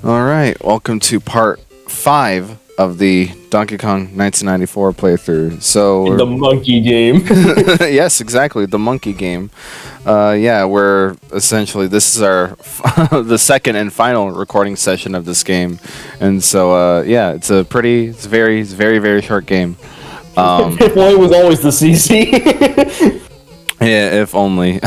All right, welcome to part 5 of the Donkey Kong 1994 playthrough. So The monkey game. yes, exactly, the monkey game. Yeah, we're essentially this is our the second and final recording session of this game, and so yeah, it's very short game. If only it was always the CC. Yeah, if only,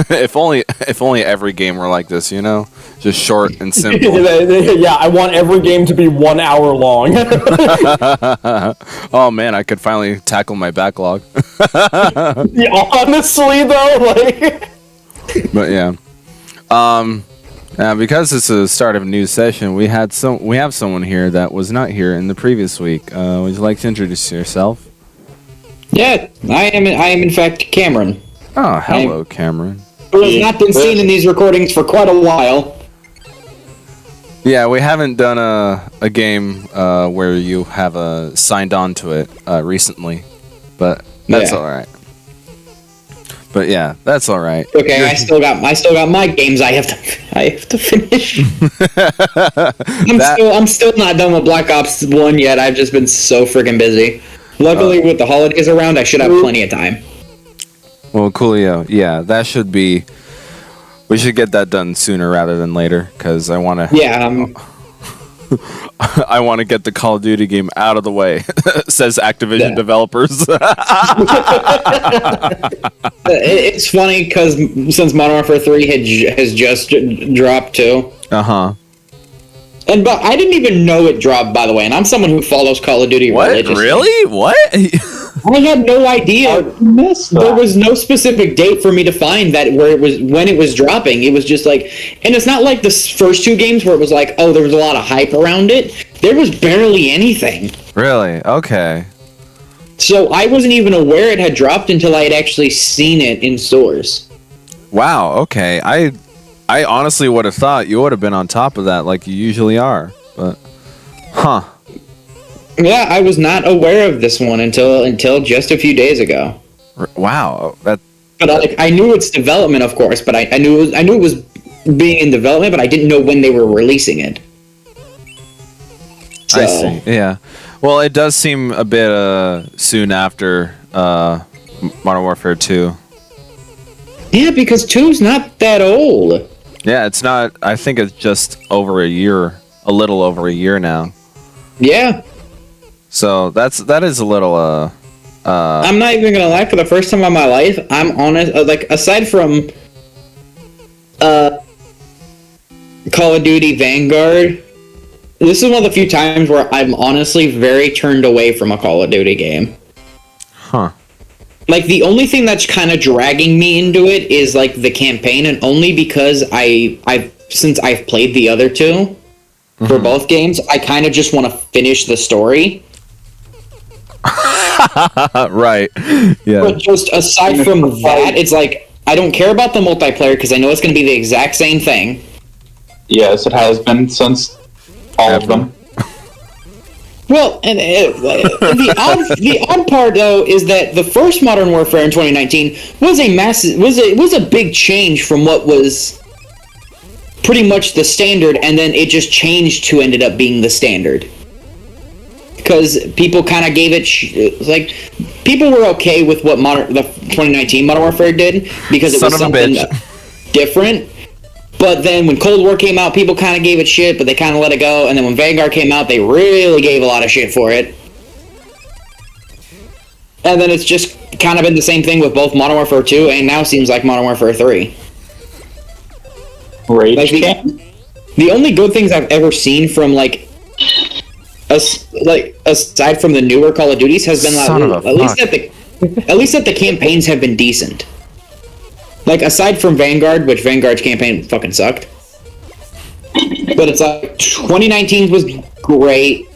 if only every game were like this, you know, just short and simple. Yeah, I want every game to be 1 hour long. Oh man, I could finally tackle my backlog. Yeah, honestly, though, like. But yeah, because it's the start of a new session, we have someone here that was not here in the previous week. Would you like to introduce yourself? Yeah, I am in fact Cameron, Oh, hello, Cameron. who has not been seen in these recordings for quite a while. Yeah, we haven't done a game where you have signed on to it recently, but that's Yeah. all right. But yeah, that's all right. Okay, I still got my games I have to finish. I'm still not done with Black Ops 1 yet. I've just been so freaking busy. Luckily, with the holidays around, I should have plenty of time. Well, coolio. Yeah, that should be. We should get that done sooner rather than later, because I want to. Yeah, I want to get the Call of Duty game out of the way. Says Activision Yeah. developers. it's funny because since Modern Warfare 3 has just dropped too. Uh-huh. But I didn't even know it dropped, by the way, and I'm someone who follows Call of Duty What? religiously. Really? What? I had no idea. There was no specific date for me to find that when it was dropping. It was just like, and it's not like the first two games where it was like, oh, there was a lot of hype around it. There was barely anything. Really? Okay. So I wasn't even aware it had dropped until I had actually seen it in stores. Wow. Okay. I honestly would have thought you would have been on top of that like you usually are, but huh. Yeah, I was not aware of this one until just a few days ago. Wow. But I knew its development, of course. But I knew it was being in development, but I didn't know when they were releasing it. So, I see. Yeah. Well, it does seem a bit soon after Modern Warfare 2. Yeah, because 2's not that old. Yeah, it's not. I think it's just over a year, a little over a year now. Yeah. So that is a little I'm not even gonna lie. For the first time in my life, I'm honest. Like aside from Call of Duty Vanguard, this is one of the few times where I'm honestly very turned away from a Call of Duty game. Huh. Like the only thing that's kind of dragging me into it is like the campaign, and only because since I've played the other two for both games, I kind of just want to finish the story. Right. Yeah. But just aside from that, it's like I don't care about the multiplayer because I know it's going to be the exact same thing. Yes, it has been since all of them. Well, and the odd part though is that the first Modern Warfare in 2019 was a big change from what was pretty much the standard, and then it just changed to ended up being the standard. Because people kind of gave it like people were okay with what the 2019 Modern Warfare did because it was something different. But then when Cold War came out, people kind of gave it shit, but they kind of let it go. And then when Vanguard came out, they really gave a lot of shit for it. And then it's just kind of been the same thing with both Modern Warfare 2 and now seems like Modern Warfare 3. Rage Like the only good things I've ever seen from like aside from the newer Call of Duties has been like at least that the campaigns have been decent. Like aside from Vanguard, which Vanguard's campaign fucking sucked. But it's like 2019 was great.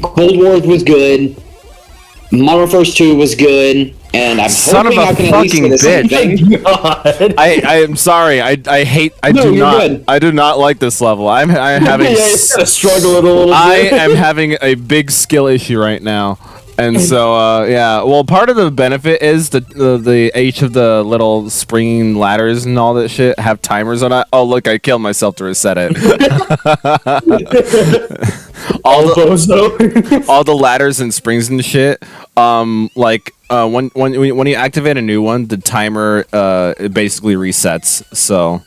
Cold War was good. Modern Warfare 2 was good. And I'm hoping I can at least say the same thing. I am sorry. I do not like this level. I'm having struggling a little bit. I am having a big skill issue right now. And so, yeah. Well, part of the benefit is the each of the little springing ladders and all that shit have timers on it. Oh, look, I killed myself to reset it. all the ladders and springs and shit. Like when you activate a new one, the timer it basically resets. So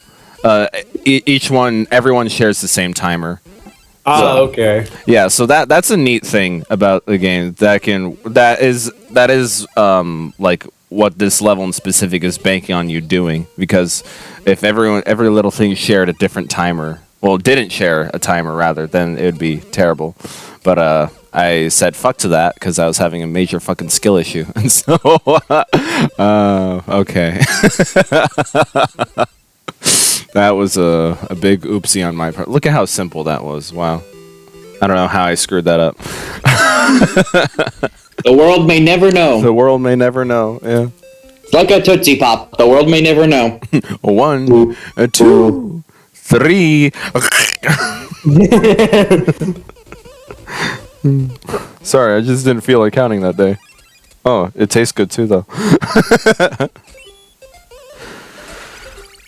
everyone shares the same timer. Okay. Yeah, so that's a neat thing about the game. That is like what this level in specific is banking on you doing, because if every little thing shared a different timer, well, didn't share a timer rather, then it would be terrible. But I said fuck to that because I was having a major fucking skill issue, and so okay. That was a big oopsie on my part. Look at how simple that was. Wow. I don't know how I screwed that up. The world may never know. The world may never know. Yeah. It's like a Tootsie Pop. The world may never know. 1, 2, 3. Sorry, I just didn't feel like counting that day. Oh, it tastes good too, though.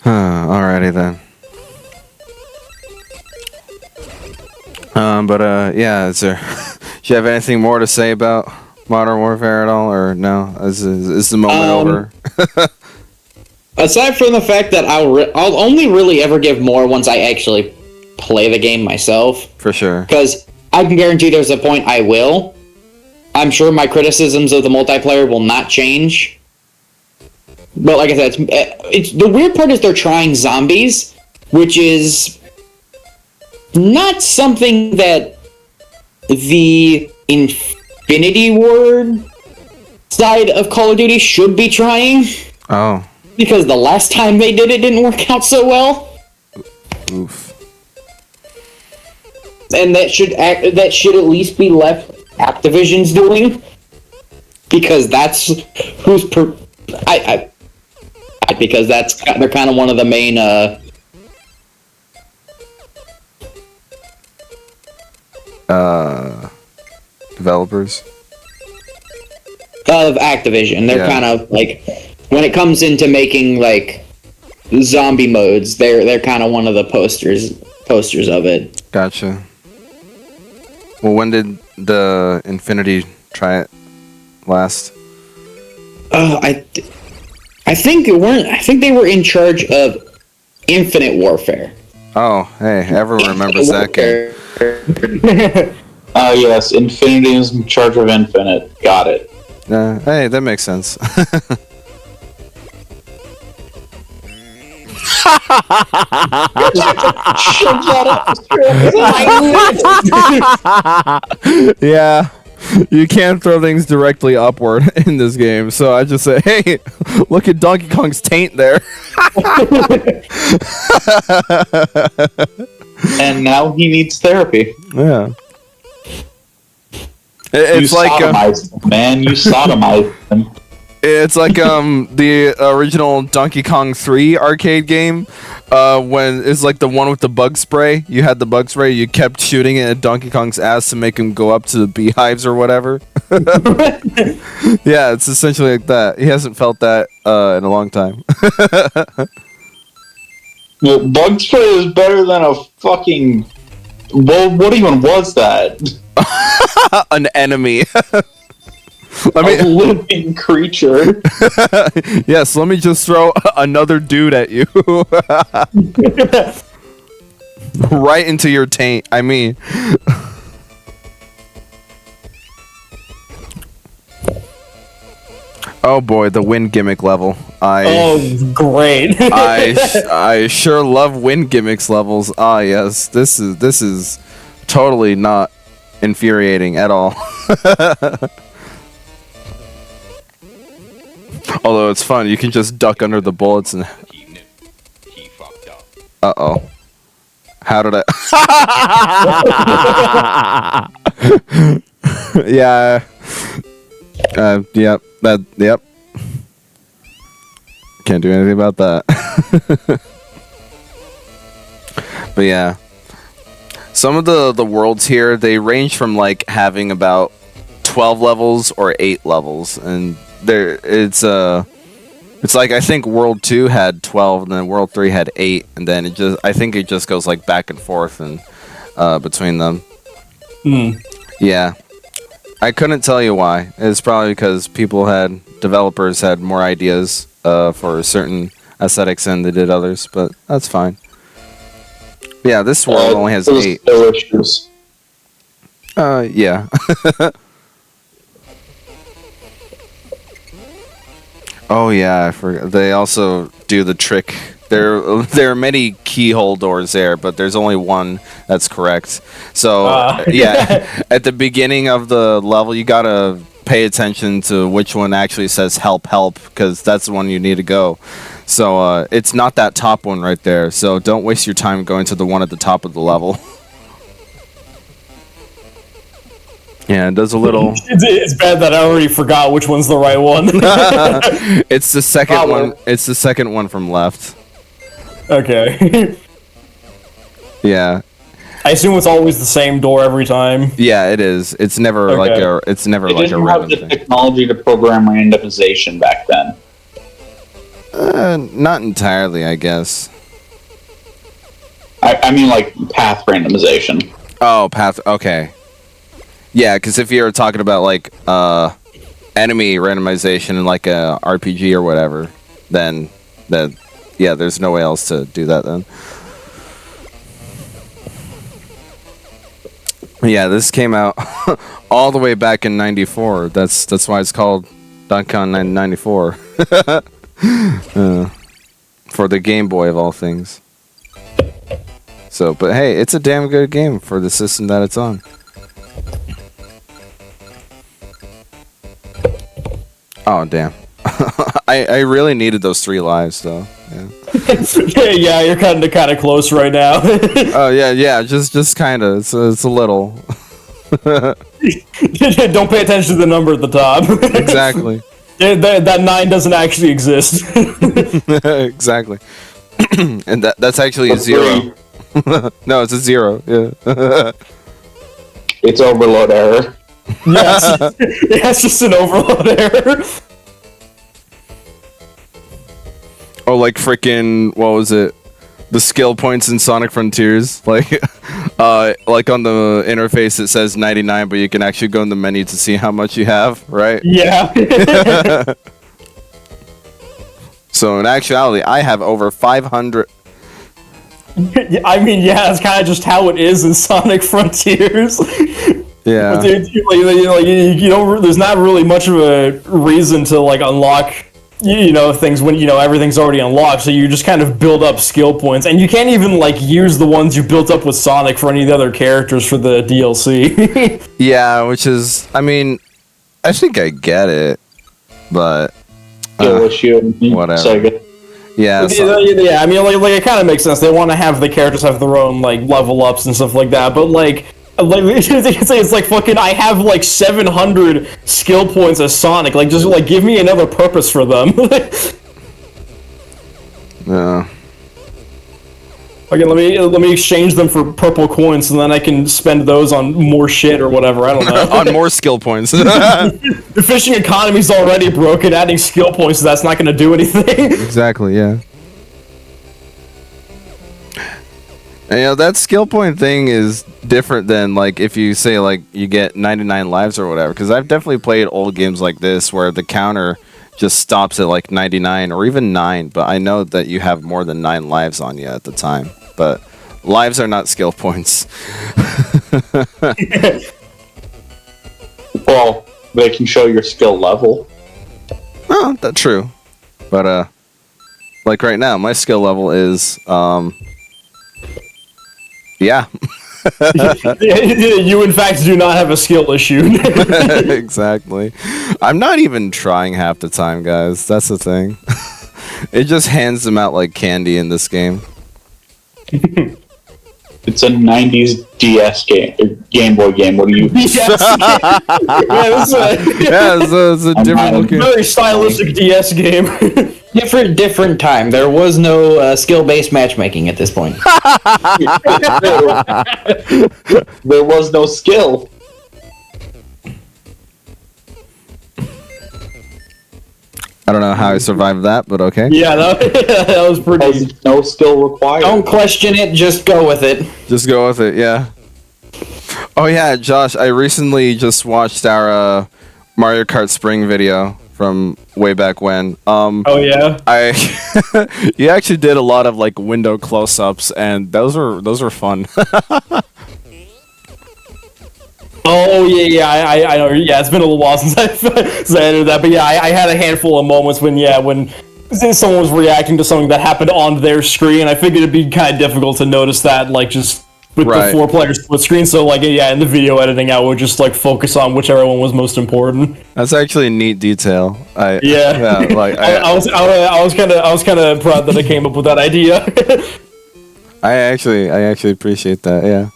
Alrighty then. Yeah, is there? Do you have anything more to say about Modern Warfare at all, or no? Is the moment over? Aside from the fact that I'll only really ever give more once I actually play the game myself. For sure. Because I can guarantee there's a point I will. I'm sure my criticisms of the multiplayer will not change. But like I said, it's the weird part is they're trying zombies, which is not something that the Infinity Ward side of Call of Duty should be trying. Oh. Because the last time they did it didn't work out so well. Oof. And that should at least be left Activision's doing. Because that's who's because they're kind of one of the main developers of Activision. They're kind of like, when it comes into making like zombie modes, they're kind of one of the posters of it. Gotcha. Well, when did the Infinity try it last? I think they were in charge of Infinite Warfare. Oh, hey, everyone remembers that game. Yes, Infinity is in charge of Infinite. Got it. Hey, that makes sense. Yeah. You can't throw things directly upward in this game, so I just say, hey, look at Donkey Kong's taint there. And now he needs therapy. Yeah. It's you like sodomized him, man. You sodomized him. It's like the original Donkey Kong 3 arcade game, when it's like the one with the bug spray. You had the bug spray, you kept shooting it at Donkey Kong's ass to make him go up to the beehives or whatever. Yeah, it's essentially like that. He hasn't felt that in a long time. Well, bug spray is better than a fucking... Well, what even was that? An enemy. A living creature. Yes, let me just throw another dude at you. Right into your taint, I mean. Oh boy, the wind gimmick level. Oh, great. I sure love wind gimmicks levels. Ah, yes. This is totally not infuriating at all. Although it's fun, you can just duck under the bullets and... He fucked up. Uh-oh. How did I... Yeah. Yep. Yep. Can't do anything about that. But yeah. Some of the worlds here, they range from like having about 12 levels or 8 levels, and it's like I think World 2 had 12, and then World 3 had 8, and then I think it just goes like back and forth and between them. Yeah, I couldn't tell you why. It's probably because developers had more ideas for certain aesthetics than they did others, but that's fine. Yeah, this world only has 8. Issues. Yeah. Oh yeah, I forgot. They also do the trick. There are many keyhole doors there, but there's only one that's correct. So yeah, at the beginning of the level, you gotta pay attention to which one actually says "help, help," because that's the one you need to go. So it's not that top one right there. So don't waste your time going to the one at the top of the level. Yeah, it does a little. It's bad that I already forgot which one's the right one. It's the second one. It's the second one from left. Okay. Yeah. I assume it's always the same door every time. Yeah, it is. It's never Okay. like a. It's never They like a didn't have random the thing. technology to program randomization back then. Not entirely, I guess. I mean, like, path randomization. Oh, path. Okay. Yeah, because if you're talking about like enemy randomization in like a RPG or whatever, then yeah, there's no way else to do that then. Yeah, this came out all the way back in '94. That's why it's called Donkey Kong 94 for the Game Boy of all things. So, but hey, it's a damn good game for the system that it's on. Oh damn! I really needed those 3 lives though. Yeah. Yeah, you're kind of close right now. Oh yeah, just kind of. It's a little. Don't pay attention to the number at the top. Exactly. That 9 doesn't actually exist. Exactly. And that's actually a 0. No, it's a 0. Yeah. It's overload error. Yes, yeah, it's just an overload error. Oh, like freaking what was it? The skill points in Sonic Frontiers, like on the interface it says 99, but you can actually go in the menu to see how much you have, right? Yeah. So in actuality, I have over 500. I mean, yeah, that's kind of just how it is in Sonic Frontiers. Yeah. Dude, you don't. There's not really much of a reason to like unlock, things when everything's already unlocked. So you just kind of build up skill points, and you can't even like use the ones you built up with Sonic for any of the other characters for the DLC. Yeah, which is, I mean, I think I get it, but whatever. Sega. Yeah. Yeah, I mean, like it kind of makes sense. They want to have the characters have their own like level ups and stuff like that, but like it's like fucking. I have like 700 skill points as Sonic. Like, just like give me another purpose for them. Yeah. Okay, let me exchange them for purple coins, and then I can spend those on more shit or whatever. I don't know. On more skill points. The fishing economy's already broken. Adding skill points, that's not going to do anything. Exactly. Yeah. And, that skill point thing is different than like if you say like you get 99 lives or whatever. Because I've definitely played old games like this where the counter just stops at like 99 or even 9. But I know that you have more than 9 lives on you at the time. But lives are not skill points. Well, they can show your skill level. Oh, that's true. But like right now, my skill level is yeah. You in fact do not have a skill issue. Exactly. I'm not even trying half the time, guys. That's the thing. It just hands them out like candy in this game. It's a 90s DS Game Boy game. What do you... Yes. Yeah, it's a different looking. Very stylistic DS game. Different time. There was no skill-based matchmaking at this point. There was no skill. I don't know how I survived that, but okay. Yeah, that was pretty. Has no skill required. Don't question it, just go with it. Just go with it, yeah. Oh yeah, Josh, I recently just watched our Mario Kart Spring video from way back when. Oh yeah. You actually did a lot of like window close-ups, and those were fun. Oh yeah, I know. Yeah, it's been a little while since I entered that, but yeah, I had a handful of moments when someone was reacting to something that happened on their screen. I figured it'd be kind of difficult to notice that, like just with Right. the 4 players split screen. So like yeah, in the video editing, I would just like focus on whichever one was most important. That's actually a neat detail. Yeah, like I was kind of proud that I came up with that idea. I actually appreciate that. Yeah,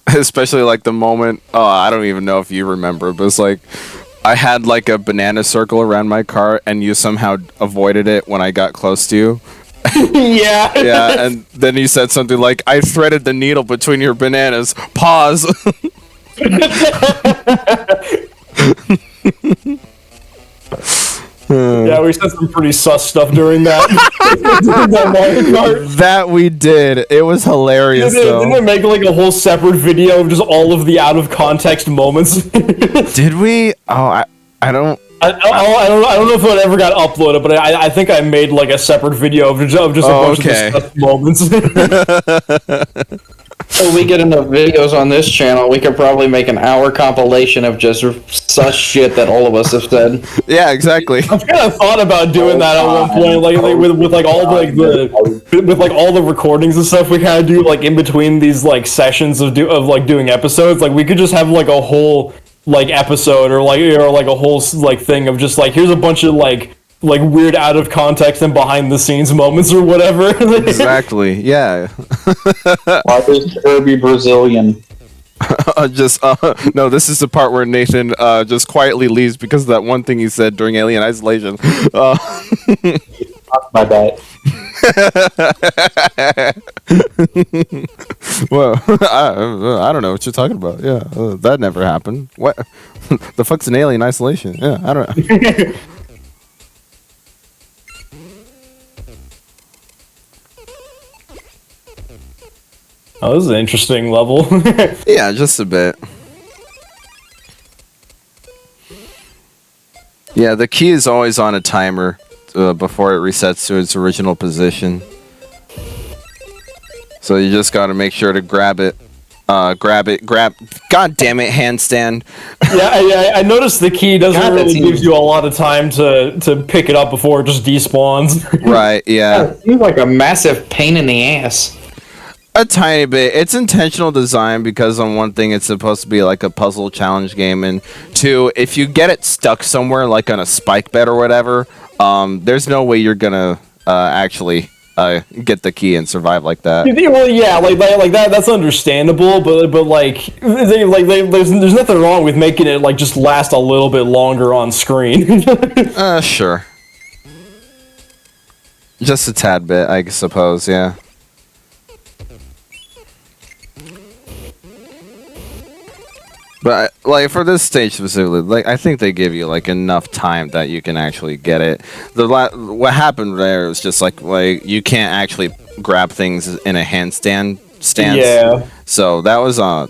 especially like the moment. Oh, I don't even know if you remember, but it's like I had like a banana circle around my car, and you somehow avoided it when I got close to you. Yeah. Yeah, and then you said something like, "I threaded the needle between your bananas." Pause. Yeah, we said some pretty sus stuff during that. That Mario Kart. That we did. It was hilarious Didn't they though. make like a whole separate video of just all of the out of context moments? Did we? Oh, I don't. I don't know if it ever got uploaded, but I think I made like a separate video of just a bunch okay. of the stuff moments. So we get enough videos on this channel, we could probably make an hour compilation of just such shit that all of us have said. Yeah, exactly. I've kind of thought about doing that at one point, like with like all all the recordings and stuff we kind of do like in between these like sessions of doing episodes. Like we could just have like a whole like episode or like a whole like thing of just like here's a bunch of like weird out of context and behind the scenes moments or whatever. Exactly. Yeah. Why is Kirby Brazilian? No, this is the part where Nathan just quietly leaves because of that one thing he said during Alien Isolation. My bad. Well, I don't know what you're talking about. Yeah, that never happened. What? The fuck's an Alien Isolation? Yeah, I don't know. Oh, this is an interesting level. Yeah, just a bit. Yeah, the key is always on a timer before it resets to its original position. So you just got to make sure to grab it. God damn it, handstand. Yeah, I noticed the key doesn't God, that really seems- give you a lot of time to pick it up before it just despawns. Right, yeah. It seems like a massive pain in the ass. A tiny bit. It's intentional design because on one thing it's supposed to be like a puzzle challenge game, and two, if you get it stuck somewhere like on a spike bed or whatever, there's no way you're gonna actually get the key and survive like that. Well, yeah, like that. That's understandable, but there's nothing wrong with making it like just last a little bit longer on screen. Sure. Just a tad bit, I suppose. Yeah. But like for this stage specifically, like I think they give you like enough time that you can actually get it. What happened there was just like you can't actually grab things in a handstand stance. Yeah. So that was a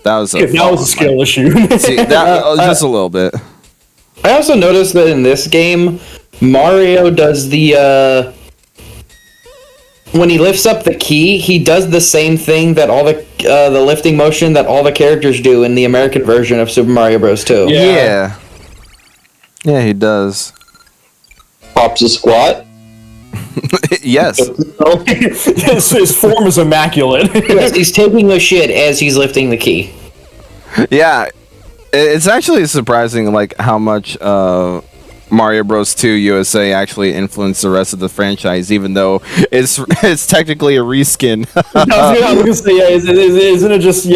skill issue. See, that just a little bit. I also noticed that in this game, Mario does the when he lifts up the key, he does the same thing that all the lifting motion that all the characters do in the American version of Super Mario Bros. 2. Yeah. Yeah, he does. Pops a squat. Yes. His form is immaculate. Yes, he's taking a shit as he's lifting the key. Yeah. It's actually surprising like how much Mario Bros. 2 USA actually influenced the rest of the franchise, even though it's technically a reskin. I was gonna say, yeah, isn't it just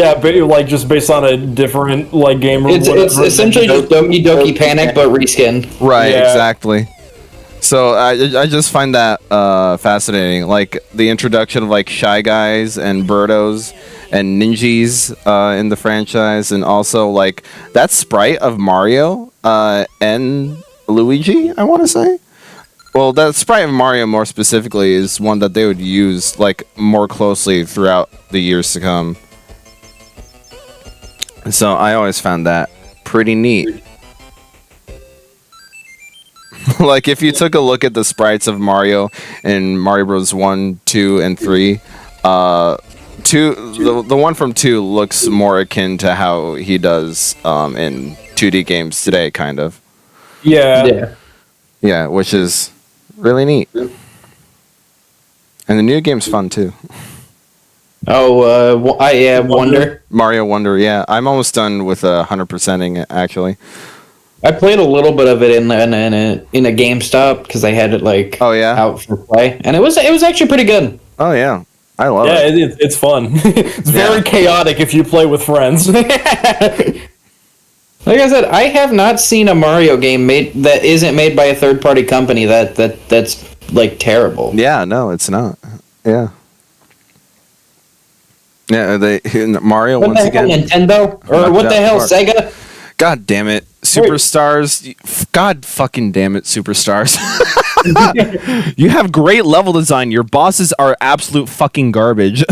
just based on a different like game? Or It's essentially just Doki Doki Panic, but reskin. Right, Yeah. exactly. So I just find that fascinating, like the introduction of like Shy Guys and Birdos and Ninjas in the franchise, and also like that sprite of Mario and Luigi, I want to say, Well, that sprite of Mario more specifically is one that they would use like more closely throughout the years to come. So I always found that pretty neat. Like if you took a look at the sprites of Mario in Mario Bros. 1, 2, and 3, the one from 2 looks more akin to how he does in 2D games today, kind of. Yeah. Yeah, which is really neat. And the new game's fun too. Oh, Wonder. Mario Wonder, yeah. I'm almost done with 100%ing it, actually. I played a little bit of it in a GameStop because I had it like out for play, and it was actually pretty good. Oh yeah, I love it. Yeah, it's fun. It's very chaotic if you play with friends. Like I said, I have not seen a Mario game made that isn't made by a third-party company that's like terrible. Yeah, no, it's not. Yeah. Yeah, Mario What once the hell, again. Nintendo? Or what the hell, Sega? God damn it, Superstars! God fucking damn it, Superstars! You have great level design. Your bosses are absolute fucking garbage.